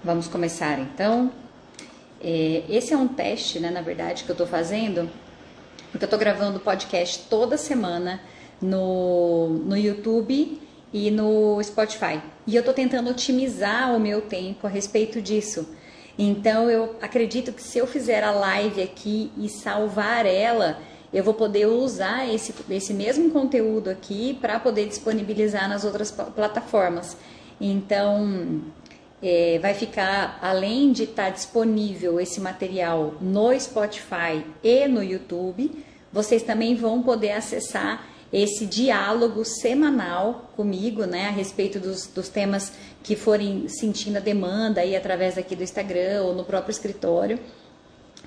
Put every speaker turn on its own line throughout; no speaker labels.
Vamos começar então. Esse é um teste, né, na verdade, que eu tô fazendo, porque eu tô gravando podcast toda semana no YouTube e no Spotify. E eu tô tentando otimizar o meu tempo a respeito disso. Então eu acredito que se eu fizer a live aqui e salvar ela, eu vou poder usar esse mesmo conteúdo aqui para poder disponibilizar nas outras plataformas. Então, vai ficar, além de estar disponível esse material no Spotify e no YouTube, vocês também vão poder acessar esse diálogo semanal comigo, né, a respeito dos temas que forem sentindo a demanda aí através aqui do Instagram ou no próprio escritório,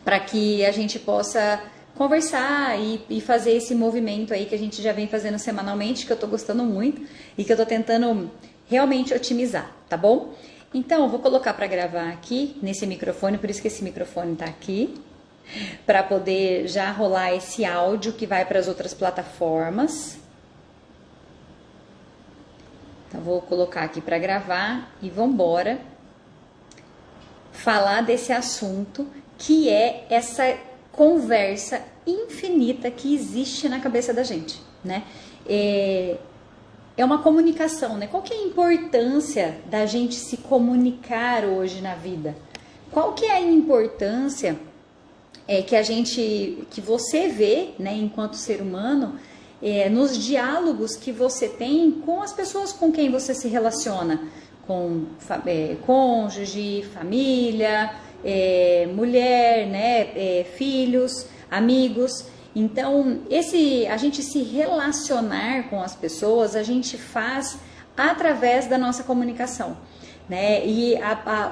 para que a gente possa conversar e fazer esse movimento aí que a gente já vem fazendo semanalmente, que eu tô gostando muito e que eu tô tentando realmente otimizar, tá bom? Então, eu vou colocar para gravar aqui nesse microfone, por isso que esse microfone tá aqui, para poder já rolar esse áudio que vai para as outras plataformas. Então, vou colocar aqui para gravar e vamos embora falar desse assunto que é essa conversa infinita que existe na cabeça da gente, né? É uma comunicação, né? Qual que é a importância da gente se comunicar hoje na vida? Qual que é a importância que você vê, né, enquanto ser humano, nos diálogos que você tem com as pessoas com quem você se relaciona, com cônjuge, família, mulher, né, filhos, amigos. Então, a gente se relacionar com as pessoas, a gente faz através da nossa comunicação, né? E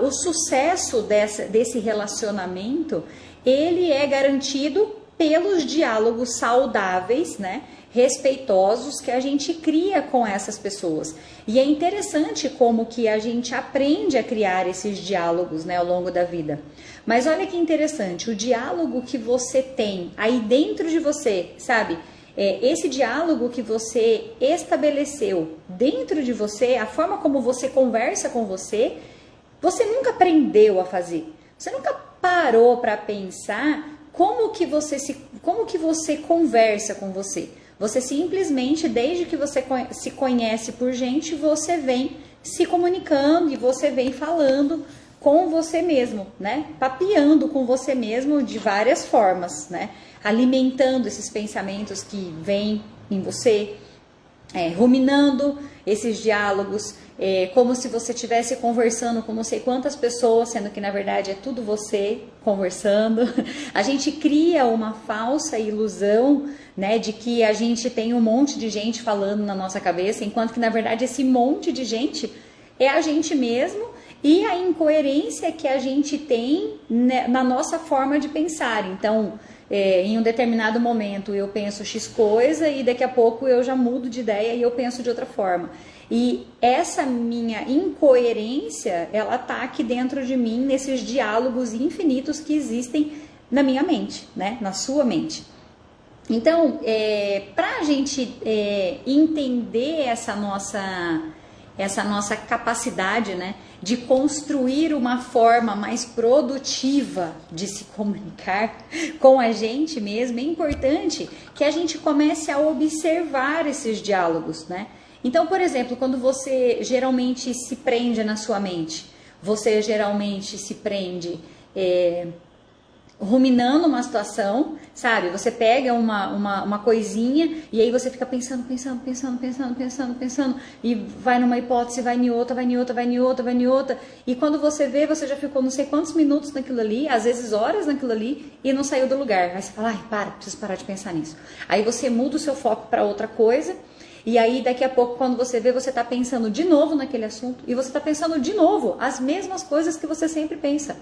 o sucesso desse relacionamento, ele é garantido pelos diálogos saudáveis, né, respeitosos que a gente cria com essas pessoas. E é interessante como que a gente aprende a criar esses diálogos, né, ao longo da vida. Mas olha que interessante, o diálogo que você tem aí dentro de você, sabe? Esse diálogo que você estabeleceu dentro de você, a forma como você conversa com você nunca aprendeu a fazer. Você nunca parou para pensar como que você conversa com você. Você simplesmente, desde que você se conhece por gente, você vem se comunicando e você vem falando com você mesmo, né? Papeando com você mesmo de várias formas, né? Alimentando esses pensamentos que vêm em você, ruminando esses diálogos, como se você estivesse conversando com não sei quantas pessoas, sendo que na verdade é tudo você conversando. A gente cria uma falsa ilusão, né, de que a gente tem um monte de gente falando na nossa cabeça, enquanto que na verdade esse monte de gente é a gente mesmo e a incoerência que a gente tem, né, na nossa forma de pensar. Então, em um determinado momento eu penso X coisa e daqui a pouco eu já mudo de ideia e eu penso de outra forma. E essa minha incoerência, ela tá aqui dentro de mim, nesses diálogos infinitos que existem na minha mente, né, na sua mente. Então, para a gente entender essa nossa capacidade, né, de construir uma forma mais produtiva de se comunicar com a gente mesmo, é importante que a gente comece a observar esses diálogos, né? Então, por exemplo, quando você geralmente se prende na sua mente, você geralmente se prende ruminando uma situação, sabe? Você pega uma coisinha e aí você fica pensando e vai numa hipótese, vai em outra, e quando você vê, você já ficou não sei quantos minutos naquilo ali, às vezes horas naquilo ali e não saiu do lugar. Aí você fala, preciso parar de pensar nisso. Aí você muda o seu foco para outra coisa e aí daqui a pouco, quando você vê, você tá pensando de novo naquele assunto e você tá pensando de novo as mesmas coisas que você sempre pensa,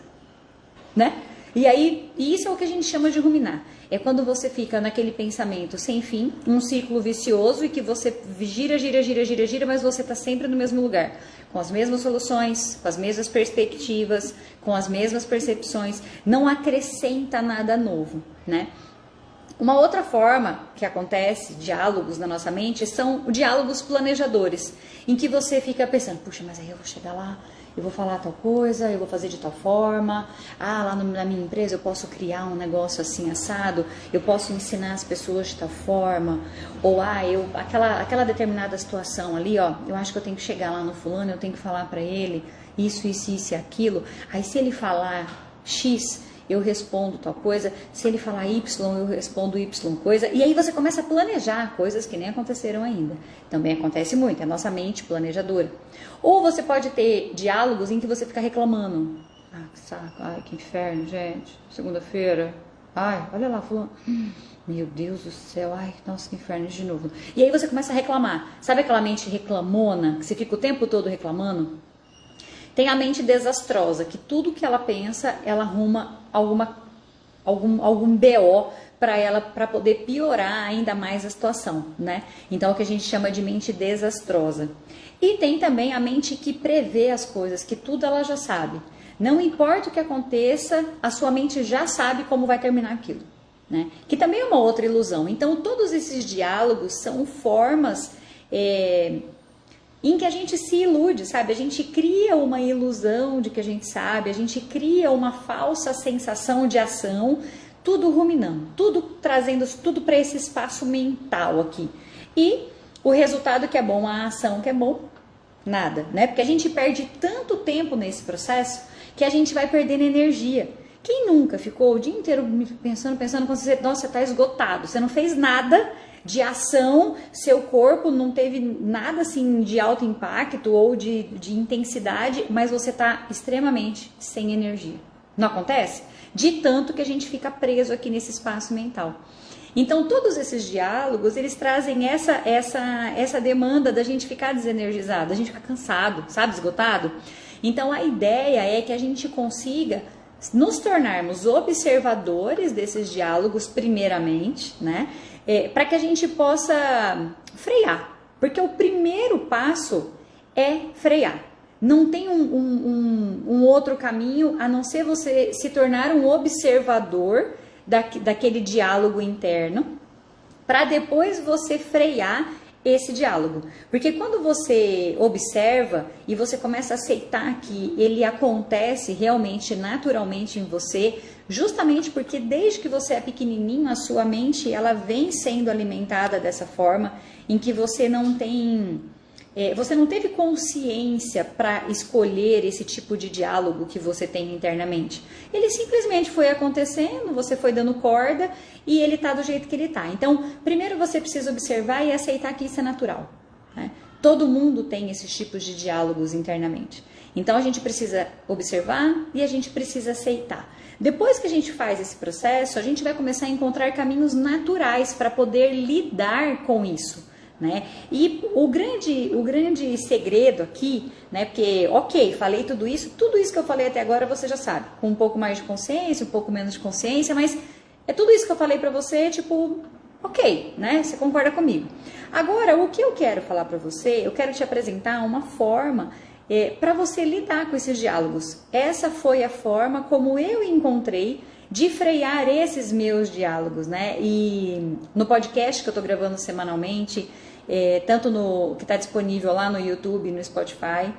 né? E aí, isso é o que a gente chama de ruminar. É quando você fica naquele pensamento sem fim, um ciclo vicioso e que você gira, mas você está sempre no mesmo lugar. Com as mesmas soluções, com as mesmas perspectivas, com as mesmas percepções. Não acrescenta nada novo, né? Uma outra forma que acontece, diálogos na nossa mente, são diálogos planejadores, em que você fica pensando, puxa, mas aí eu vou chegar lá eu vou falar tal coisa, eu vou fazer de tal forma, lá na minha empresa eu posso criar um negócio assim assado, eu posso ensinar as pessoas de tal forma, ou aquela determinada situação ali, ó, eu acho que eu tenho que chegar lá no fulano, eu tenho que falar para ele isso e aquilo, aí se ele falar X, eu respondo tal coisa, se ele falar Y, eu respondo Y coisa, e aí você começa a planejar coisas que nem aconteceram ainda. Também acontece muito, é a nossa mente planejadora. Ou você pode ter diálogos em que você fica reclamando. Que saco, ai, que inferno, gente, segunda-feira, ai, olha lá, fulano, meu Deus do céu, ai, nossa, que inferno, de novo. E aí você começa a reclamar, sabe aquela mente reclamona, que você fica o tempo todo reclamando? Tem a mente desastrosa, que tudo que ela pensa, ela arruma algum BO para ela, para poder piorar ainda mais a situação, né? Então, é o que a gente chama de mente desastrosa. E tem também a mente que prevê as coisas, que tudo ela já sabe. Não importa o que aconteça, a sua mente já sabe como vai terminar aquilo, né? Que também é uma outra ilusão. Então, todos esses diálogos são formas em que a gente se ilude, sabe? A gente cria uma ilusão de que a gente sabe, a gente cria uma falsa sensação de ação, tudo ruminando, tudo trazendo tudo para esse espaço mental aqui. E o resultado que é bom, a ação que é bom, nada, né? Porque a gente perde tanto tempo nesse processo que a gente vai perdendo energia. Quem nunca ficou o dia inteiro pensando, quando você, nossa, você tá esgotado, você não fez nada de ação, seu corpo não teve nada assim de alto impacto ou de intensidade, mas você está extremamente sem energia. Não acontece? De tanto que a gente fica preso aqui nesse espaço mental. Então, todos esses diálogos, eles trazem essa demanda da gente ficar desenergizado, da gente ficar cansado, sabe, esgotado. Então, a ideia é que a gente consiga nos tornarmos observadores desses diálogos primeiramente, né? Para que a gente possa frear, porque o primeiro passo é frear. Não tem um outro caminho a não ser você se tornar um observador daquele diálogo interno, para depois você frear esse diálogo. Porque quando você observa e você começa a aceitar que ele acontece realmente naturalmente em você, justamente porque desde que você é pequenininho, a sua mente ela vem sendo alimentada dessa forma, em que você não teve consciência para escolher esse tipo de diálogo que você tem internamente. Ele simplesmente foi acontecendo, você foi dando corda e ele está do jeito que ele está. Então, primeiro você precisa observar e aceitar que isso é natural, né? Todo mundo tem esses tipos de diálogos internamente. Então, a gente precisa observar e a gente precisa aceitar. Depois que a gente faz esse processo, a gente vai começar a encontrar caminhos naturais para poder lidar com isso, né? E o grande segredo aqui, né? Porque, ok, falei tudo isso que eu falei até agora você já sabe, com um pouco mais de consciência, um pouco menos de consciência, mas é tudo isso que eu falei pra você, tipo, ok, né? Você concorda comigo. Agora, o que eu quero falar pra você, eu quero te apresentar uma forma para você lidar com esses diálogos. Essa foi a forma como eu encontrei de frear esses meus diálogos, né? E no podcast que eu tô gravando semanalmente, tanto no que está disponível lá no YouTube, no Spotify,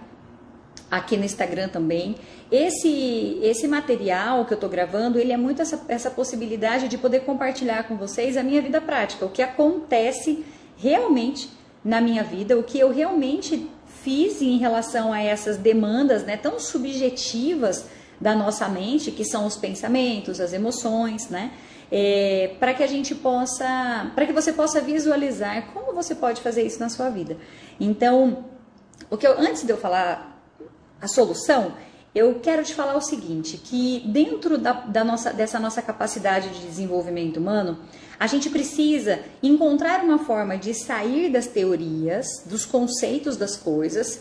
aqui no Instagram também. Esse material que eu estou gravando, ele é muito essa possibilidade de poder compartilhar com vocês a minha vida prática, o que acontece realmente na minha vida, o que eu realmente fiz em relação a essas demandas, né, tão subjetivas da nossa mente, que são os pensamentos, as emoções, né? Para que a gente possa, para que você possa visualizar como você pode fazer isso na sua vida. Então, antes de eu falar a solução, eu quero te falar o seguinte, que dentro dessa nossa capacidade de desenvolvimento humano, a gente precisa encontrar uma forma de sair das teorias, dos conceitos das coisas.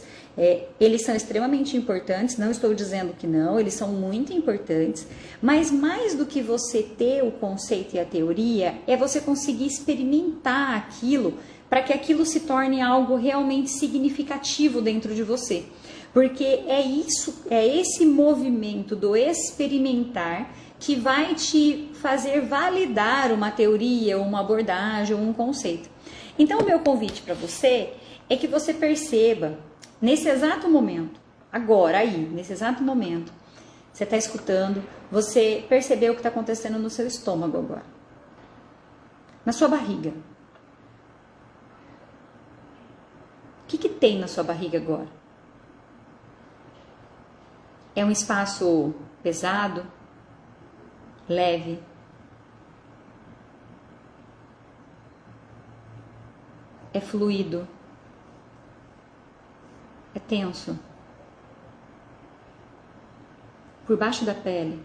Eles são extremamente importantes, não estou dizendo que não, eles são muito importantes, mas mais do que você ter o conceito e a teoria, é você conseguir experimentar aquilo, para que aquilo se torne algo realmente significativo dentro de você. Porque é esse movimento do experimentar que vai te fazer validar uma teoria, uma abordagem, um conceito. Então, o meu convite para você é que você perceba, nesse exato momento, agora, aí, nesse exato momento, você está escutando, você percebeu o que está acontecendo no seu estômago agora, na sua barriga. O que tem na sua barriga agora? É um espaço pesado, leve? É fluido? É tenso? Por baixo da pele,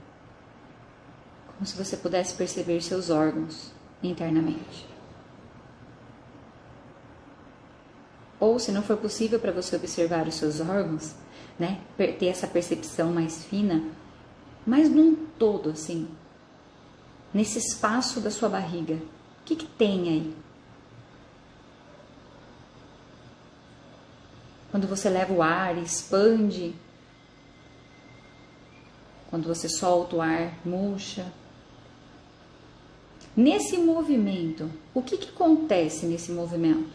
como se você pudesse perceber seus órgãos internamente. Ou, se não for possível para você observar os seus órgãos, né, ter essa percepção mais fina, mas num todo, assim, nesse espaço da sua barriga, o que tem aí? Quando você leva o ar e expande, quando você solta o ar, murcha. Nesse movimento, o que acontece nesse movimento?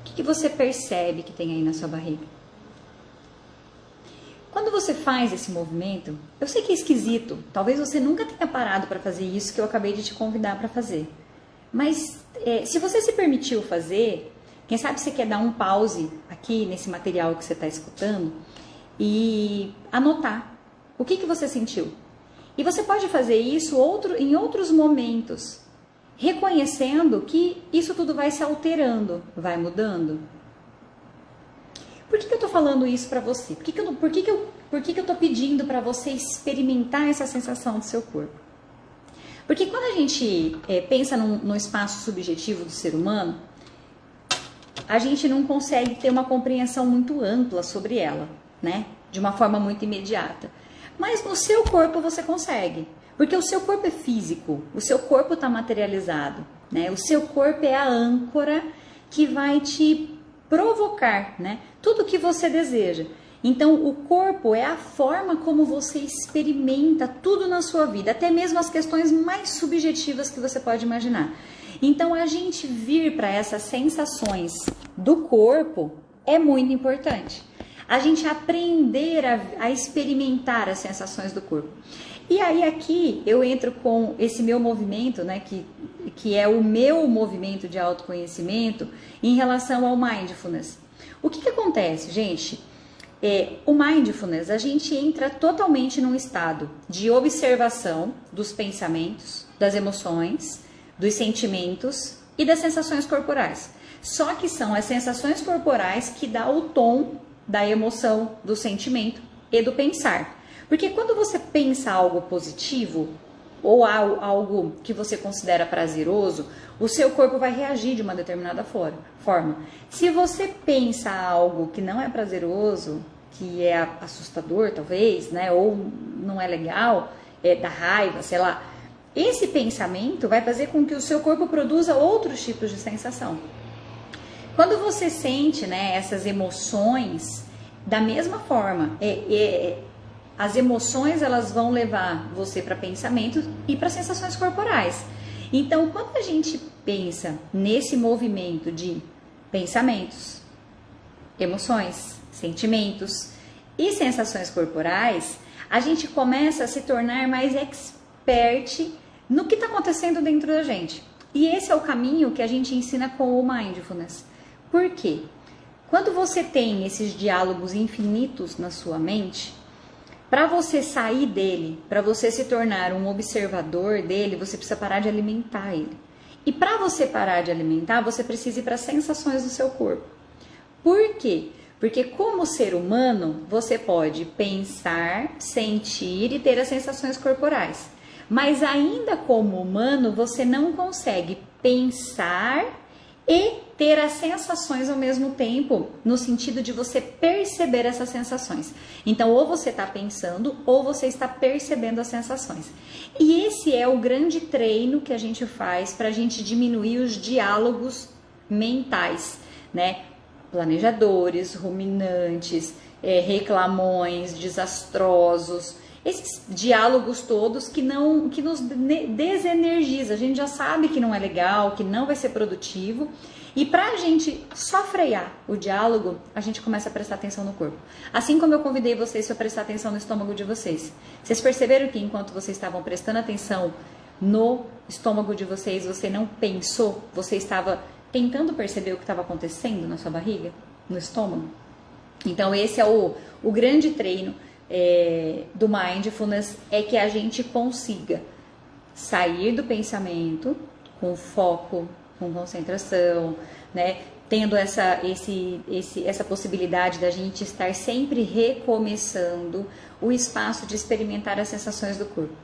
O que você percebe que tem aí na sua barriga? Quando você faz esse movimento, eu sei que é esquisito, talvez você nunca tenha parado para fazer isso que eu acabei de te convidar para fazer. Mas se você se permitiu fazer, quem sabe você quer dar um pause aqui nesse material que você está escutando e anotar o que você sentiu. E você pode fazer isso em outros momentos, reconhecendo que isso tudo vai se alterando, vai mudando. Por que eu estou falando isso para você? Por que eu estou pedindo para você experimentar essa sensação do seu corpo? Porque quando a gente pensa no espaço subjetivo do ser humano, a gente não consegue ter uma compreensão muito ampla sobre ela, né? De uma forma muito imediata. Mas no seu corpo você consegue. Porque o seu corpo é físico, o seu corpo está materializado, né? O seu corpo é a âncora que vai te provocar, né? Tudo que você deseja. Então, o corpo é a forma como você experimenta tudo na sua vida, até mesmo as questões mais subjetivas que você pode imaginar. Então, a gente vir para essas sensações do corpo é muito importante. A gente aprender a experimentar as sensações do corpo. E aí aqui eu entro com esse meu movimento, né, que é o meu movimento de autoconhecimento em relação ao mindfulness. O que acontece, gente? O mindfulness, a gente entra totalmente num estado de observação dos pensamentos, das emoções, dos sentimentos e das sensações corporais. Só que são as sensações corporais que dá o tom da emoção, do sentimento e do pensar. Porque quando você pensa algo positivo ou algo que você considera prazeroso, o seu corpo vai reagir de uma determinada forma. Se você pensa algo que não é prazeroso, que é assustador talvez, né, ou não é legal, dá raiva, sei lá, esse pensamento vai fazer com que o seu corpo produza outros tipos de sensação. Quando você sente, né, essas emoções, da mesma forma, as emoções elas vão levar você para pensamentos e para sensações corporais. Então, quando a gente pensa nesse movimento de pensamentos, emoções, sentimentos e sensações corporais, a gente começa a se tornar mais expert no que está acontecendo dentro da gente. E esse é o caminho que a gente ensina com o Mindfulness. Por quê? Quando você tem esses diálogos infinitos na sua mente, para você sair dele, para você se tornar um observador dele, você precisa parar de alimentar ele. E para você parar de alimentar, você precisa ir para as sensações do seu corpo. Por quê? Porque como ser humano, você pode pensar, sentir e ter as sensações corporais. Mas ainda como humano, você não consegue pensar e ter as sensações ao mesmo tempo, no sentido de você perceber essas sensações. Então, ou você está pensando, ou você está percebendo as sensações. E esse é o grande treino que a gente faz para a gente diminuir os diálogos mentais, né? Planejadores, ruminantes, reclamões, desastrosos. esses diálogos todos que nos desenergiza. A gente já sabe que não é legal, que não vai ser produtivo. E pra gente só frear o diálogo, a gente começa a prestar atenção no corpo. Assim como eu convidei vocês para prestar atenção no estômago de vocês. Vocês perceberam que enquanto vocês estavam prestando atenção no estômago de vocês, você não pensou, você estava tentando perceber o que estava acontecendo na sua barriga, no estômago? Então esse é o grande treino do Mindfulness, é que a gente consiga sair do pensamento com foco, com concentração, né? Tendo essa possibilidade da gente estar sempre recomeçando o espaço de experimentar as sensações do corpo.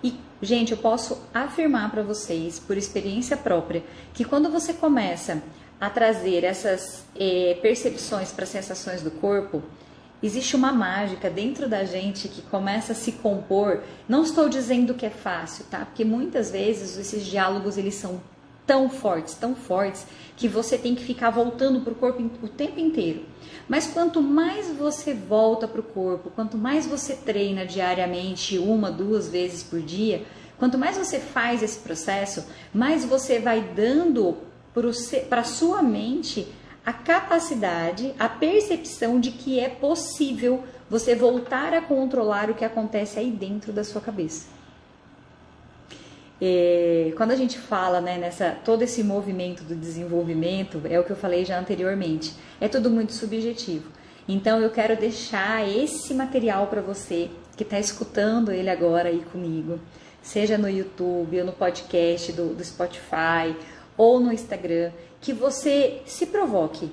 E, gente, eu posso afirmar para vocês, por experiência própria, que quando você começa a trazer essas percepções para as sensações do corpo, existe uma mágica dentro da gente que começa a se compor. Não estou dizendo que é fácil, tá? Porque muitas vezes esses diálogos, eles são tão fortes, que você tem que ficar voltando para o corpo o tempo inteiro. Mas quanto mais você volta para o corpo, quanto mais você treina diariamente, 1, 2 vezes por dia, quanto mais você faz esse processo, mais você vai dando para a sua mente a capacidade, a percepção de que é possível você voltar a controlar o que acontece aí dentro da sua cabeça. Quando a gente fala, né, todo esse movimento do desenvolvimento, é o que eu falei já anteriormente, é tudo muito subjetivo. Então eu quero deixar esse material para você que está escutando ele agora aí comigo, seja no YouTube ou no podcast do Spotify ou no Instagram, que você se provoque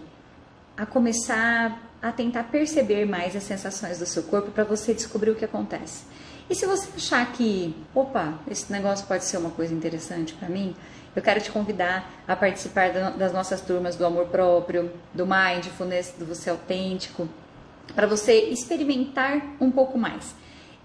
a começar a tentar perceber mais as sensações do seu corpo para você descobrir o que acontece. E se você achar que, opa, esse negócio pode ser uma coisa interessante para mim, eu quero te convidar a participar das nossas turmas do amor próprio, do Mindfulness, do Você Autêntico, para você experimentar um pouco mais.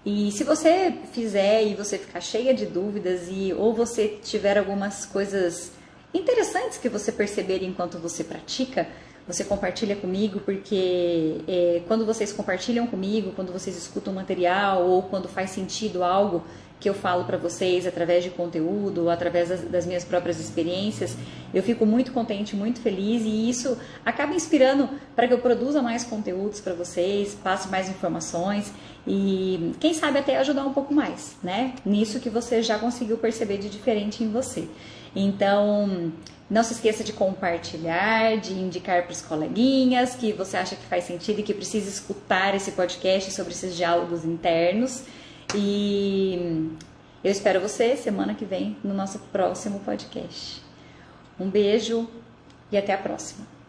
E se você fizer e você ficar cheia de dúvidas ou você tiver algumas coisas interessantes que você perceber enquanto você pratica, você compartilha comigo, porque quando vocês compartilham comigo, quando vocês escutam material ou quando faz sentido algo que eu falo para vocês através de conteúdo, através das minhas próprias experiências, eu fico muito contente, muito feliz, e isso acaba inspirando para que eu produza mais conteúdos para vocês, passe mais informações e quem sabe até ajudar um pouco mais, né? Nisso que você já conseguiu perceber de diferente em você. Então, não se esqueça de compartilhar, de indicar para os coleguinhas que você acha que faz sentido e que precisa escutar esse podcast sobre esses diálogos internos. E eu espero você semana que vem no nosso próximo podcast. Um beijo e até a próxima.